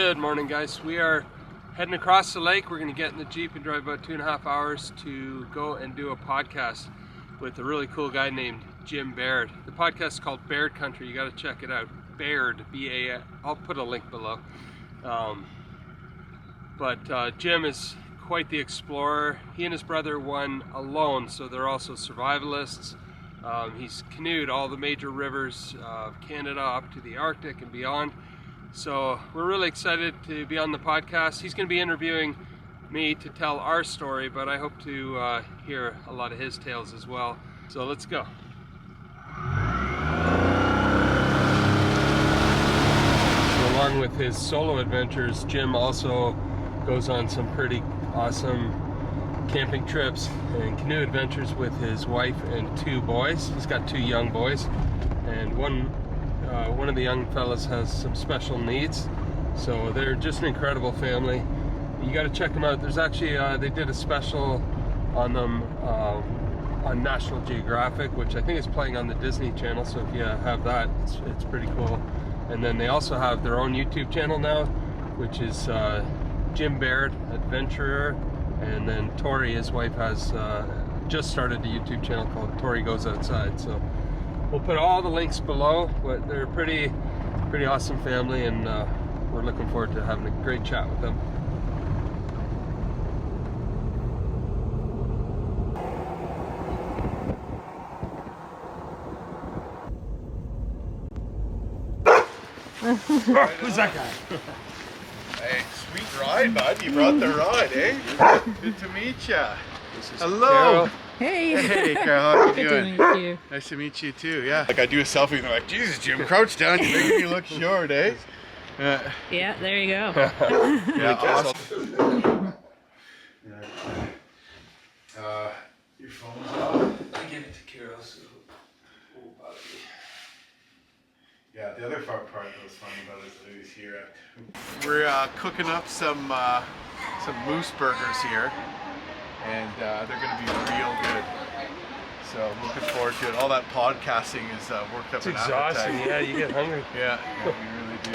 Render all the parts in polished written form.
Good morning, guys. We are heading across the lake. We're going to get in the Jeep and drive about 2.5 hours to go and do a podcast with a really cool guy named Jim Baird. The podcast is called Baird Country. You got to check it out. Baird, B-A. I'll put a link below. Jim is quite the explorer. He and his brother won alone, so they're also survivalists. He's canoed all the major rivers of Canada up to the Arctic and beyond. So we're really excited to be on the podcast. He's going to be interviewing me to tell our story, but I hope to hear a lot of his tales as well. So let's go. So along with his solo adventures, Jim also goes on some pretty awesome camping trips and canoe adventures with his wife and 2 boys. He's got 2 young boys, and one of the young fellas has some special needs, so they're just an incredible family. You got to check them out. There's actually they did a special on them on National Geographic, which I think is playing on the Disney Channel, so if you have that, it's pretty cool. And then they also have their own YouTube channel now, which is Jim Baird Adventurer, and then Tori, his wife, has just started a YouTube channel called Tori Goes Outside. So we'll put all the links below, but they're a pretty awesome family, and we're looking forward to having a great chat with them. Who's that guy? Hey, sweet ride, bud. You brought the ride, eh? Good to meet ya. Hello. Carol. Hey. Hey, Carol. How you doing? Good to meet you. Nice to meet you too. Yeah. Like I do a selfie and they're like, Jesus, Jim, crouch down. You're making me look short, eh? Yeah, there you go. Yeah. Awesome. Your phone's off. I give it to Carol, so it won't bother me. Yeah, the other part that was funny about it is that he's here. We're cooking up some moose burgers here, and they're going to be real good. So looking forward to it. All that podcasting is worked up It's an exhausting. appetite. Yeah, you get hungry. Yeah, we really do.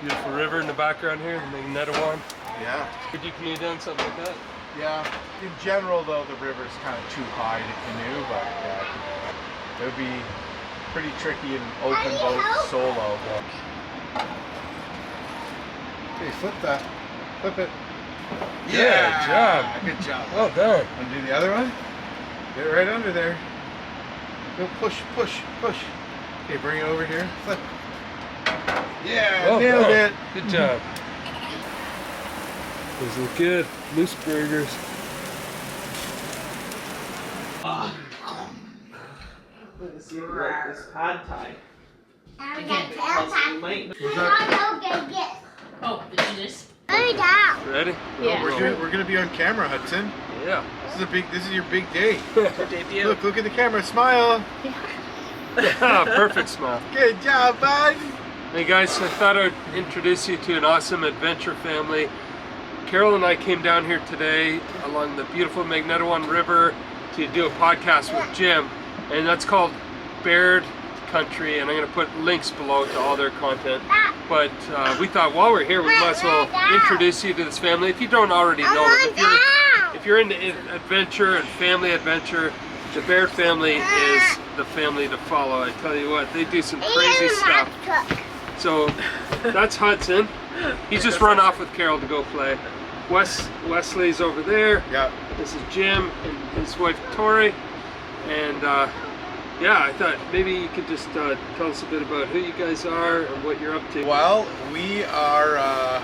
Beautiful river in the background here, the Magnetawan. Yeah. Could you canoe down something like that? Yeah. In general, though, the river's kind of too high to canoe, but yeah, it would be pretty tricky in open boat solo. Okay, flip that. Flip it. Yeah, Good job. well done. Want to do the other one? Get it right under there. Go push, push, push. Okay, bring it over here. Flip. Yeah, Well nailed done. it. Good job. Those look good. Moose burgers. This pad thai. Oh, did you just? Ready? Yeah. We're gonna be on camera, Hudson. Yeah. This is your big day. Debut. Look at the camera. Smile. Perfect smile. Good job, bud. Hey guys, I thought I'd introduce you to an awesome adventure family. Carol and I came down here today along the beautiful Magnetawan River to do a podcast with Jim, and that's called Baird Country, and I'm going to put links below to all their content. But we thought while we're here, we might as well introduce you to this family. If you don't already know them, if you're into adventure and family adventure, the Baird family is the family to follow. I tell you what, they do some crazy stuff. So that's Hudson. He's just run off with Carol to go play. Wesley's over there. Yeah. This is Jim and his wife Tori. And yeah, I thought maybe you could just tell us a bit about who you guys are and what you're up to. Well, we are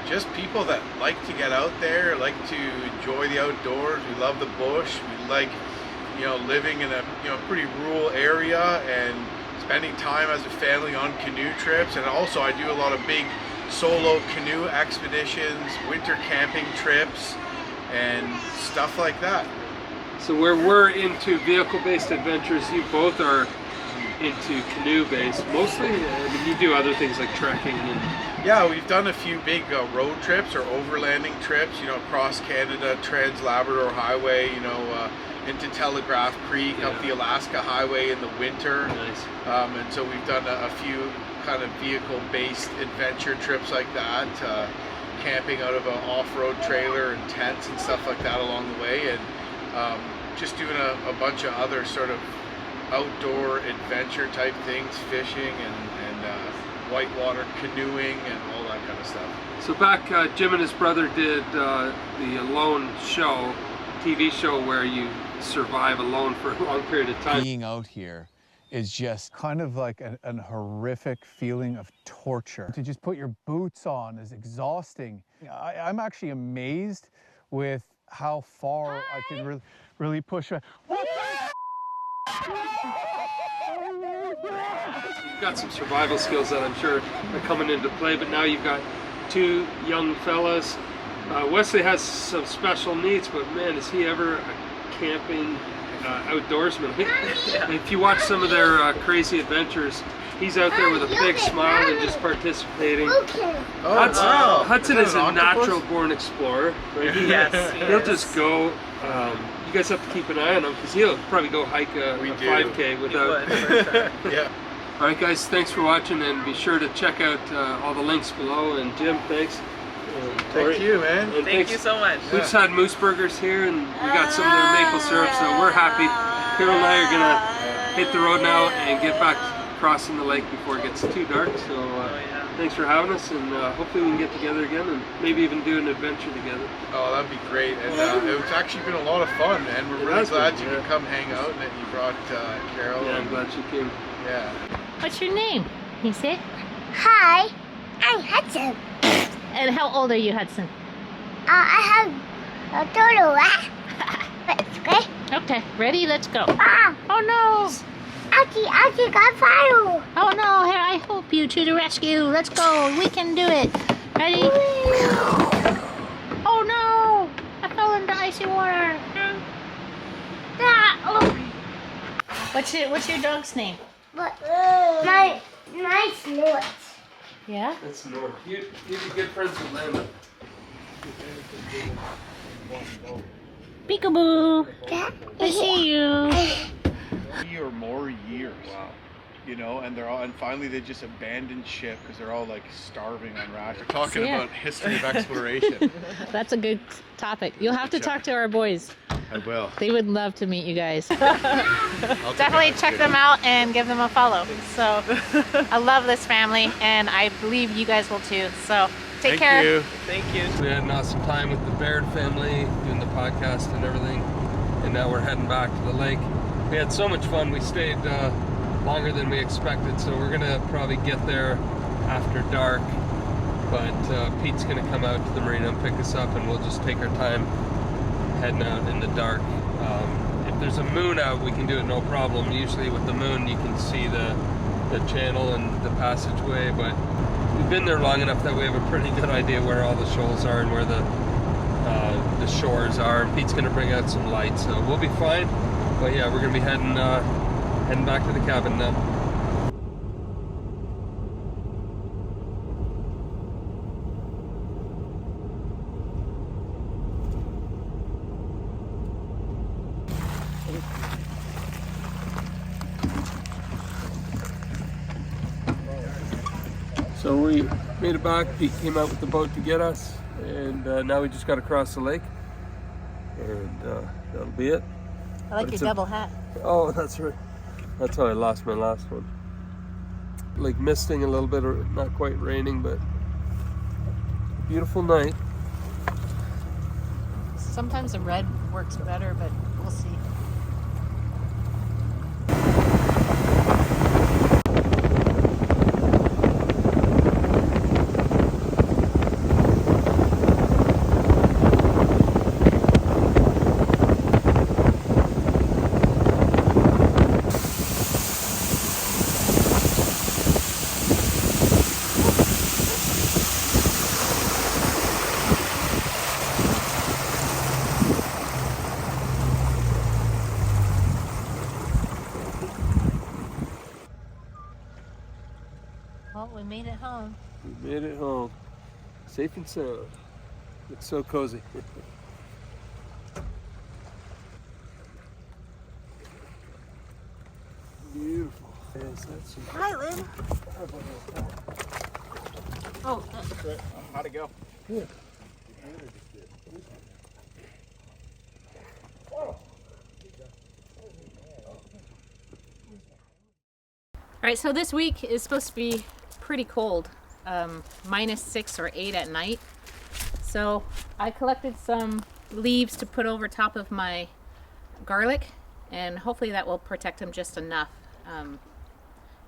just people that like to get out there, like to enjoy the outdoors. We love the bush. We like, living in a pretty rural area and spending time as a family on canoe trips. And also I do a lot of big solo canoe expeditions, winter camping trips, and stuff like that. So where we're into vehicle-based adventures, you both are into canoe-based mostly. I mean, you do other things like trekking and... Yeah, we've done a few big road trips or overlanding trips, across Canada, Trans-Labrador Highway, into Telegraph Creek, up the Alaska Highway in the winter. Nice. And so we've done a few kind of vehicle-based adventure trips like that, camping out of an off-road trailer and tents and stuff like that along the way, and just doing a bunch of other sort of outdoor adventure type things, fishing and whitewater canoeing and all that kind of stuff. So back, Jim and his brother did the Alone show, TV show where you survive alone for a long period of time. Being out here is just kind of like an horrific feeling of torture. To just put your boots on is exhausting. I'm actually amazed with how far I can really push. You've got some survival skills that I'm sure are coming into play, but now you've got two young fellas. Wesley has some special needs, but man, is he ever a camping outdoorsman. If you watch some of their crazy adventures, he's out there with a big smile and just participating. Hudson is a natural-born explorer. Right? He'll just go. You guys have to keep an eye on him because he'll probably go hike a 5K without. Yeah. All right, guys. Thanks for watching, and be sure to check out all the links below. And Jim, thanks. Thank you, man. And Thank you so much. We just had moose burgers here, and we got some of their maple syrup, so we're happy. Carol and I are gonna hit the road now and get back crossing the lake before it gets too dark. So thanks for having us, and hopefully we can get together again and maybe even do an adventure together. Oh, that'd be great. And it's actually been a lot of fun, man. We're really glad you could come hang out and that you brought Carol. Yeah, I'm glad she came. Yeah. What's your name? He said. Hi, I'm Hudson. And how old are you, Hudson? I have a turtle. Okay. Okay, ready? Let's go. Ah, Oh no! Ouchie got fire. Oh no! Here, I help you to the rescue. Let's go. We can do it. Ready? Oh no! I fell into icy water. Ah, oh. What's your dog's name? But my snort. Yeah. That's North. You'd be good friends with Lana. Peekaboo. I see you. 3 or more years. Wow. You know, and finally they just abandoned ship because they're all like starving on rations. We're talking about history of exploration. That's a good topic. You'll have to talk to our boys. I will. They would love to meet you guys. Definitely check them out and give them a follow. So I love this family, and I believe you guys will too. So take care. Thank you. Thank you. We had an awesome time with the Baird family doing the podcast and everything, and now we're heading back to the lake. We had so much fun. We stayed longer than we expected, so we're gonna probably get there after dark. But Pete's gonna come out to the marina and pick us up, and we'll just take our time heading out in the dark. If there's a moon out, we can do it no problem. Usually with the moon, you can see the channel and the passageway, but we've been there long enough that we have a pretty good idea where all the shoals are and where the shores are. And Pete's gonna bring out some lights, so we'll be fine. But yeah, we're gonna be heading back to the cabin now. So we made it back. Pete came out with the boat to get us, and now we just got to cross the lake, and that'll be it. I like your double hat. Oh, that's right. That's how I lost my last one. Like misting a little bit, or not quite raining, but beautiful night. Sometimes the red works better, but we'll see. Well, we made it home. We made it home, safe and sound. Looks so cozy. Beautiful. And Hi, Lynn. Oh, How'd it go? all right, so this week is supposed to be pretty cold, -6 or 8 at night. So I collected some leaves to put over top of my garlic, and hopefully that will protect them just enough.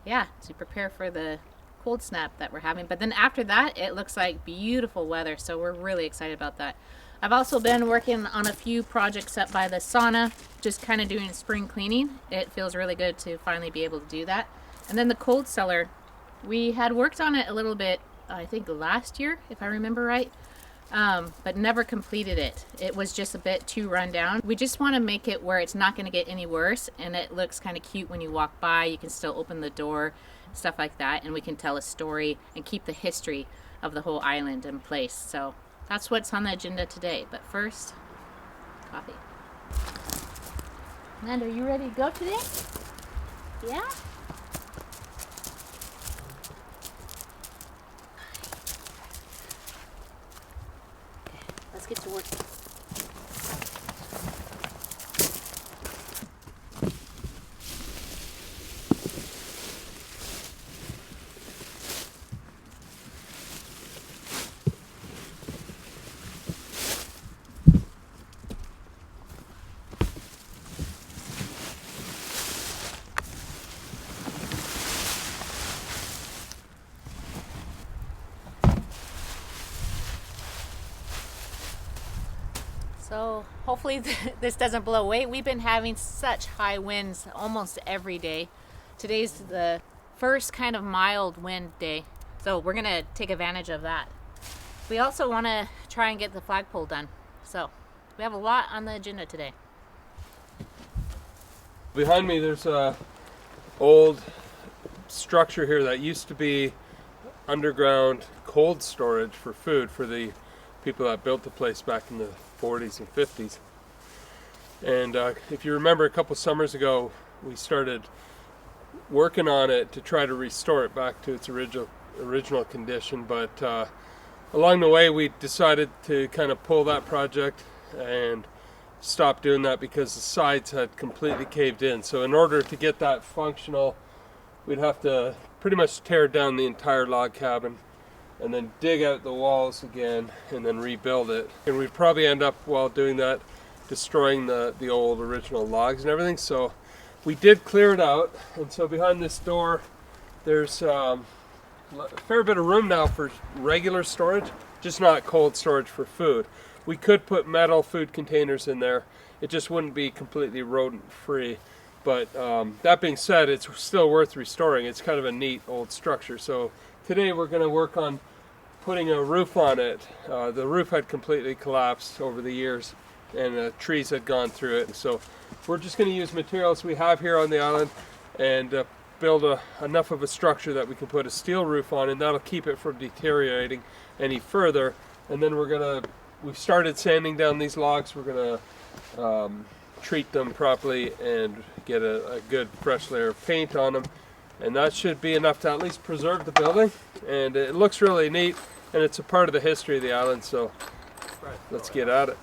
Yeah, to prepare for the cold snap that we're having. But then after that, it looks like beautiful weather, so we're really excited about that. I've also been working on a few projects up by the sauna, just kind of doing spring cleaning. It feels really good to finally be able to do that. And then the cold cellar, we had worked on it a little bit, I think last year, if I remember right, but never completed it. It was just a bit too run down. We just want to make it where it's not going to get any worse, and it looks kind of cute when you walk by. You can still open the door, stuff like that, and we can tell a story and keep the history of the whole island in place. So that's what's on the agenda today. But first, coffee. And are you ready to go today? Yeah? Let's get to work. So hopefully this doesn't blow away. We've been having such high winds almost every day. Today's the first kind of mild wind day, so we're gonna take advantage of that. We also want to try and get the flagpole done. So we have a lot on the agenda today. Behind me there's a old structure here that used to be underground cold storage for food for the people that built the place back in the 40s and 50s. And if you remember, a couple summers ago we started working on it to try to restore it back to its original condition, but along the way we decided to kind of pull that project and stop doing that because the sides had completely caved in. So in order to get that functional, we'd have to pretty much tear down the entire log cabin and then dig out the walls again and then rebuild it. And we'd probably end up, while doing that, destroying the old original logs and everything. So we did clear it out, and so behind this door there's a fair bit of room now for regular storage, just not cold storage for food. We could put metal food containers in there. It just wouldn't be completely rodent free. But that being said, it's still worth restoring. It's kind of a neat old structure. So today we're going to work on putting a roof on it. The roof had completely collapsed over the years, and trees had gone through it. So we're just going to use materials we have here on the island and build enough of a structure that we can put a steel roof on, and that'll keep it from deteriorating any further. And then we've started sanding down these logs. We're going to treat them properly and get a good fresh layer of paint on them, and that should be enough to at least preserve the building. And it looks really neat, and it's a part of the history of the island, so let's get at it.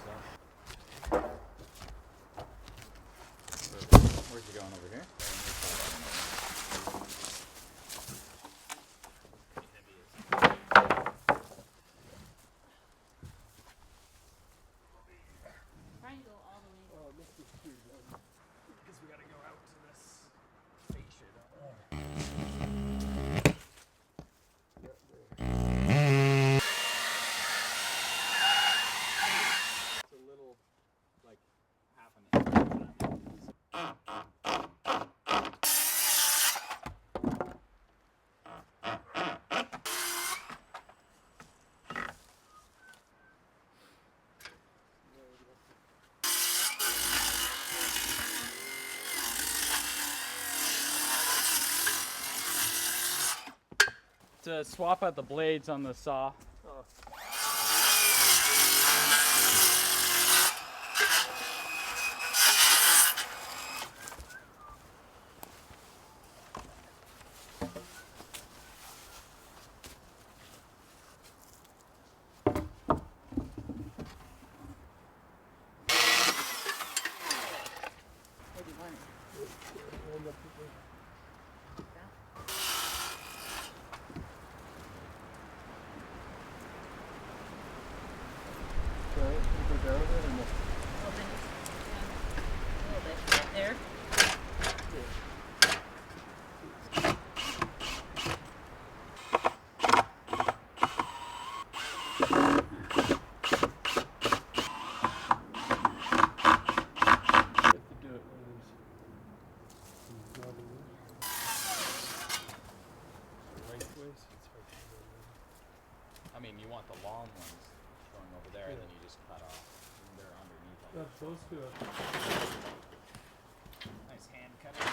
Where's he going, over here? To swap out the blades on the saw. That's close to it. Nice hand cutter.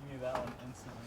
You knew that one instantly.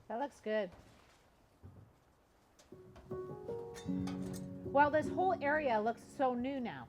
That looks good. Well, this whole area looks so new now.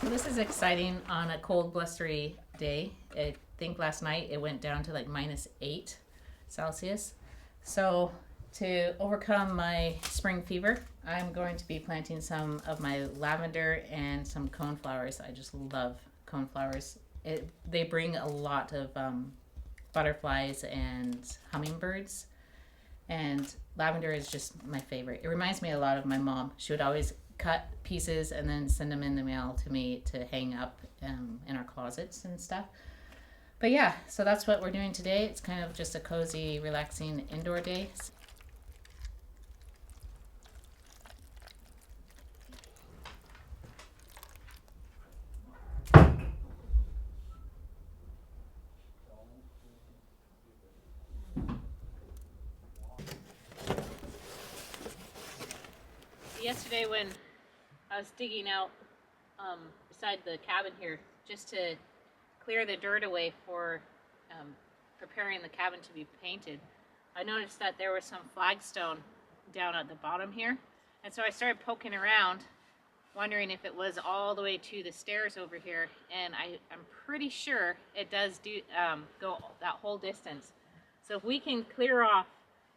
This is exciting on a cold, blustery day. I think last night it went down to like -8 Celsius. So to overcome my spring fever, I'm going to be planting some of my lavender and some coneflowers. I just love coneflowers. They bring a lot of butterflies and hummingbirds, and lavender is just my favorite. It reminds me a lot of my mom. She would always cut pieces and then send them in the mail to me to hang up in our closets and stuff. But yeah, so that's what we're doing today. It's kind of just a cozy, relaxing indoor day. Yesterday when I was digging out beside the cabin here just to clear the dirt away for preparing the cabin to be painted, I noticed that there was some flagstone down at the bottom here, and so I started poking around wondering if it was all the way to the stairs over here, and I'm pretty sure it does go that whole distance. So if we can clear off,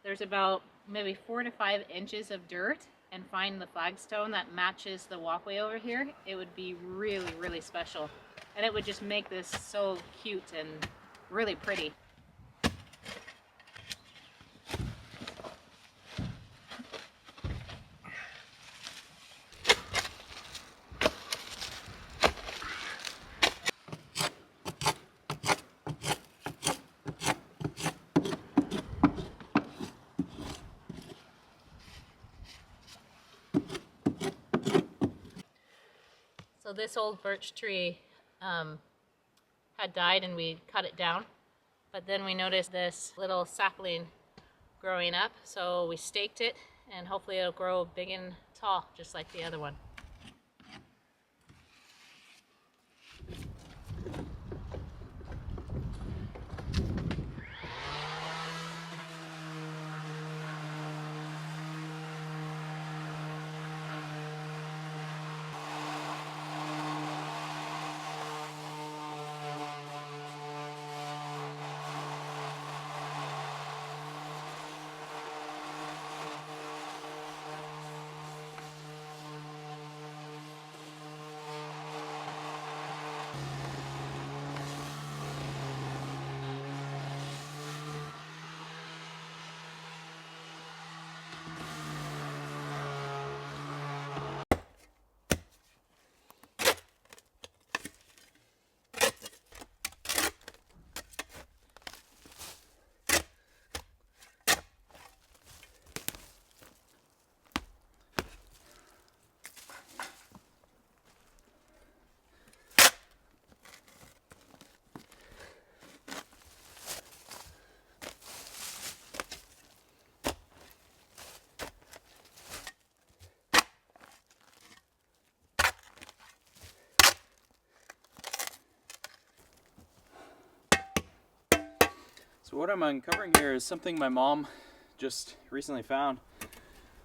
there's about maybe 4 to 5 inches of dirt, and find the flagstone that matches the walkway over here, it would be really, really special. And it would just make this so cute and really pretty. So this old birch tree had died and we cut it down, but then we noticed this little sapling growing up, so we staked it and hopefully it'll grow big and tall just like the other one. So what I'm uncovering here is something my mom just recently found.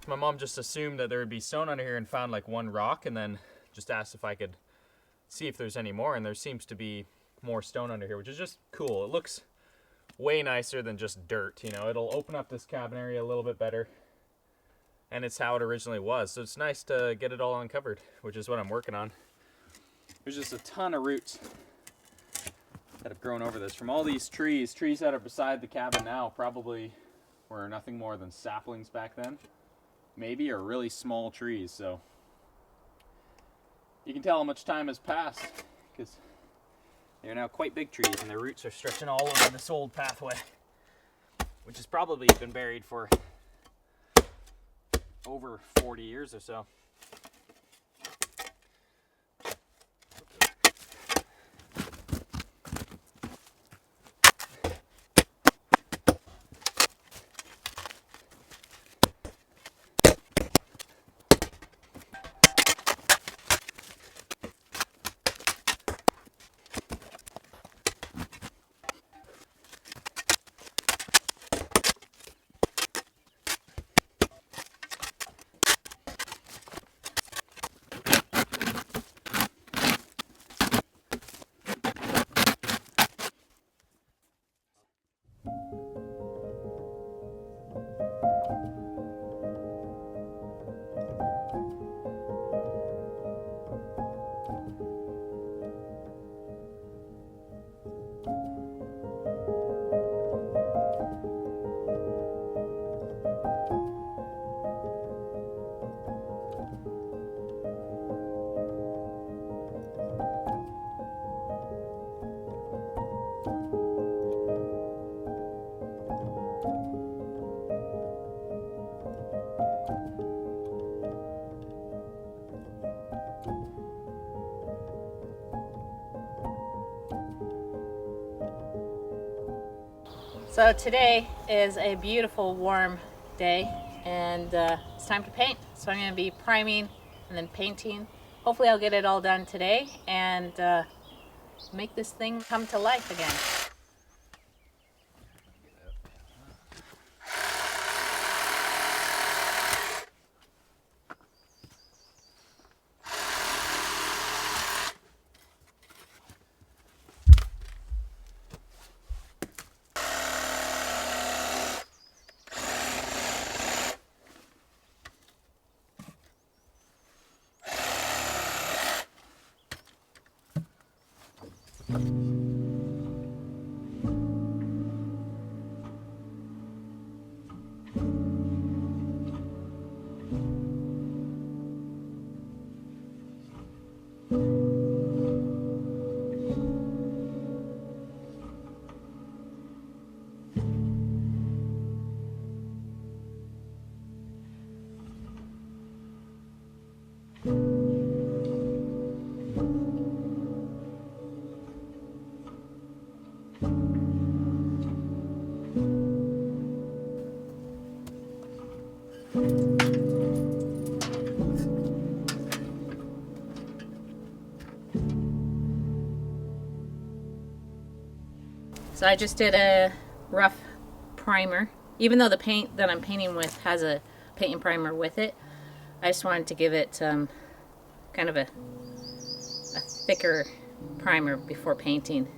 My mom just assumed that there would be stone under here and found like one rock, and then just asked if I could see if there's any more, and there seems to be more stone under here, which is just cool. It looks way nicer than just dirt, you know. It'll open up this cabin area a little bit better, and it's how it originally was. So it's nice to get it all uncovered, which is what I'm working on. There's just a ton of roots that have grown over this from all these trees that are beside the cabin now. Probably were nothing more than saplings back then, maybe, or really small trees. So you can tell how much time has passed because they're now quite big trees, and their roots are stretching all over this old pathway, which has probably been buried for over 40 years or so. So today is a beautiful warm day, and it's time to paint. So I'm going to be priming and then painting. Hopefully I'll get it all done today and make this thing come to life again. So I just did a rough primer. Even though the paint that I'm painting with has a paint primer with it, I just wanted to give it kind of a thicker primer before painting.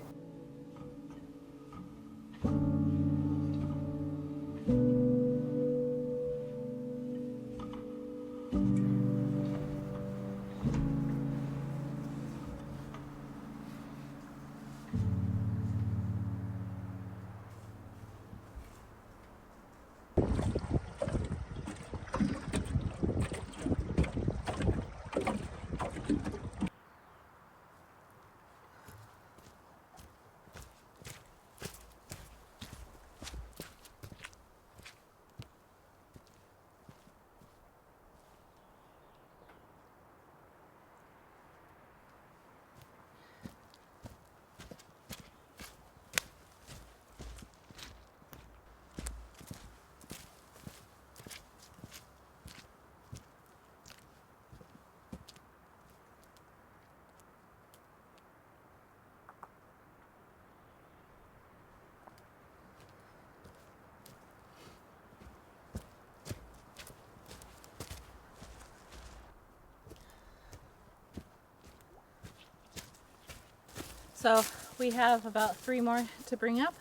So we have about 3 more to bring up,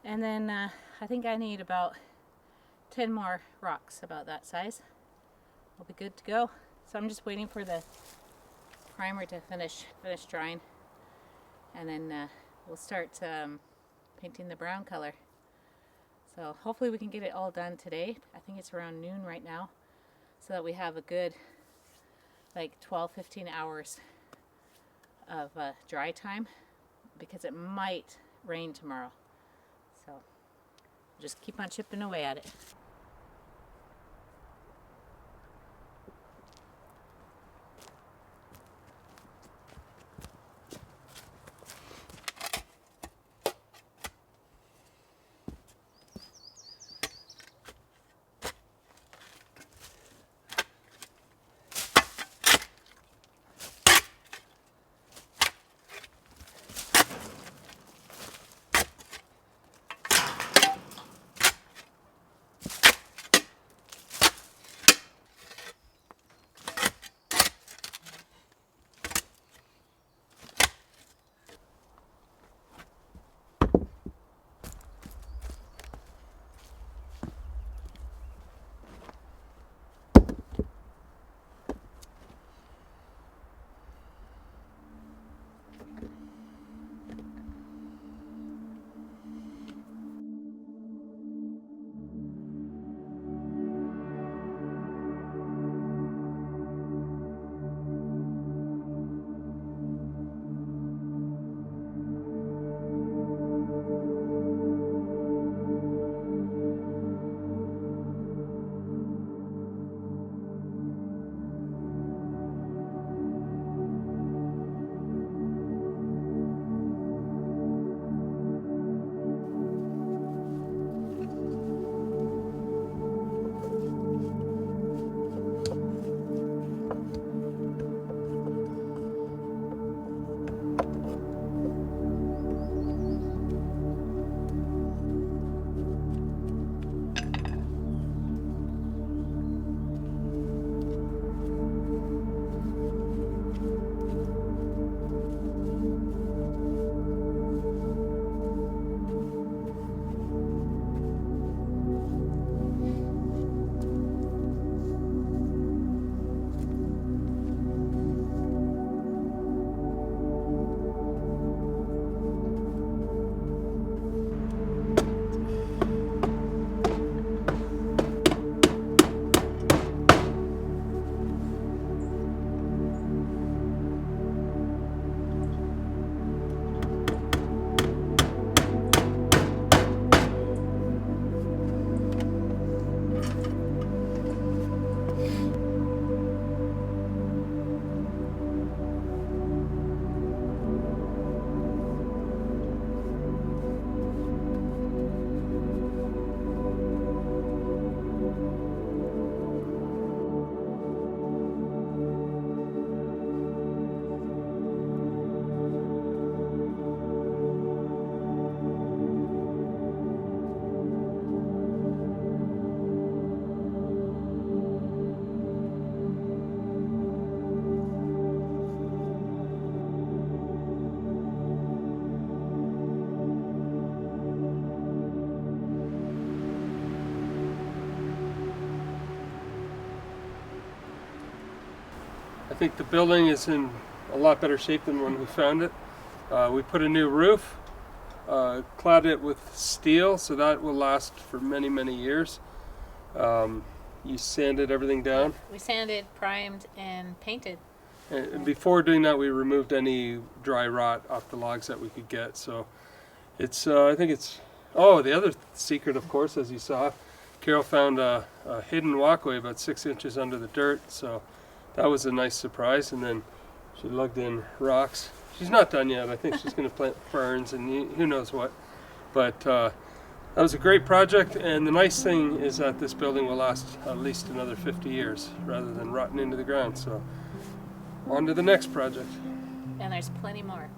and then I think I need about 10 more rocks about that size. We'll be good to go. So I'm just waiting for the primer to finish drying, and then we'll start painting the brown color. So hopefully we can get it all done today. I think it's around noon right now, so that we have a good like 12-15 hours of dry time, because it might rain tomorrow. So just keep on chipping away at it. I think the building is in a lot better shape than when we found it. We put a new roof, clad it with steel, so that will last for many, many years. You sanded everything down. We sanded, primed, and painted. And before doing that, we removed any dry rot off the logs that we could get. So it's, I think it's, oh, the other secret, of course, as you saw, Carol found a hidden walkway about 6 inches under the dirt. So that was a nice surprise. And then she lugged in rocks. She's not done yet. I think she's going to plant ferns and who knows what. But that was a great project. And the nice thing is that this building will last at least another 50 years rather than rotting into the ground. So on to the next project. And there's plenty more.